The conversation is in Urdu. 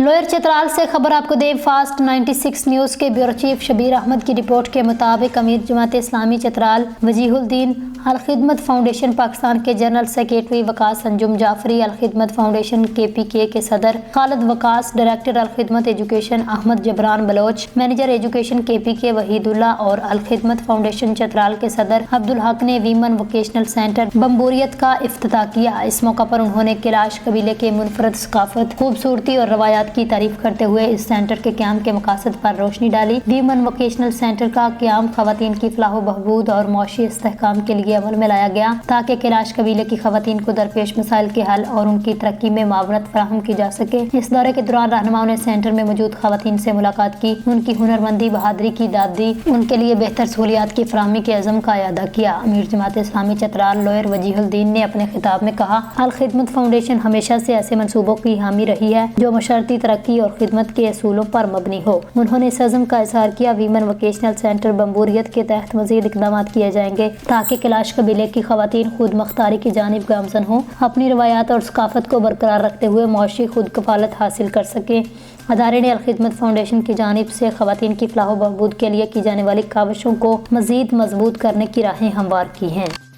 لوئر چترال سے خبر آپ کو دیں۔ فاسٹ 96 نیوز کے بیورو چیف شبیر احمد کی رپورٹ کے مطابق امیر جماعت اسلامی چترال وجیہ الدین، الخدمت فاؤنڈیشن پاکستان کے general secretary Waqas Anjum Jafri, Al-Khidmat foundation KPK کے صدر Khalid Waqas, director Al-Khidmat education Ahmed Jibran Baloch, manager education KPK Waheed Ullah اور الخدمت فاؤنڈیشن چترال کے صدر عبدالحق نے ویمن ووکیشنل سینٹر بمبوریت کا افتتاح کیا۔ اس موقع پر انہوں نے کیلاش قبیلے کے منفرد ثقافت، خوبصورتی اور روایات کی تعریف کرتے ہوئے اس سینٹر کے قیام کے مقاصد پر روشنی ڈالی۔ ویمن ووکیشنل سینٹر کا قیام خواتین کی فلاح و بہبود اور معاشی استحکام کے لیے عمل میں لایا گیا تاکہ کیلاش قبیلے کی خواتین کو درپیش مسائل کے حل اور ان کی ترقی میں معاونت فراہم کی جا سکے۔ اس دورے کے دوران رہنماؤں نے سینٹر میں موجود خواتین سے ملاقات کی، ان کی ہنرمندی، بہادری کی داد دی، ان کے لیے بہتر سہولیات کی فراہمی کے عزم کا اعادہ کیا۔ امیر جماعت اسلامی چترال لوئر وجیہ الدین نے اپنے خطاب میں کہا، الخدمت فاؤنڈیشن ہمیشہ سے ایسے منصوبوں کی حامی رہی ہے جو معاشرتی ترقی اور خدمت کے اصولوں پر مبنی ہو۔ انہوں نے اس عزم کا اظہار کیا۔ ویمن ووکیشنل سینٹر بمبوریت کے تحت مزید اقدامات کیے جائیں گے تاکہ کیلاش قبیلے کی خواتین خود مختاری کی جانب گامزن ہوں، اپنی روایات اور ثقافت کو برقرار رکھتے ہوئے معاشی خود کفالت حاصل کر سکیں۔ ادارے نے الخدمت فاؤنڈیشن کی جانب سے خواتین کی فلاح و بہبود کے لیے کی جانے والی کاوشوں کو مزید مضبوط کرنے کی راہیں ہموار کی ہیں۔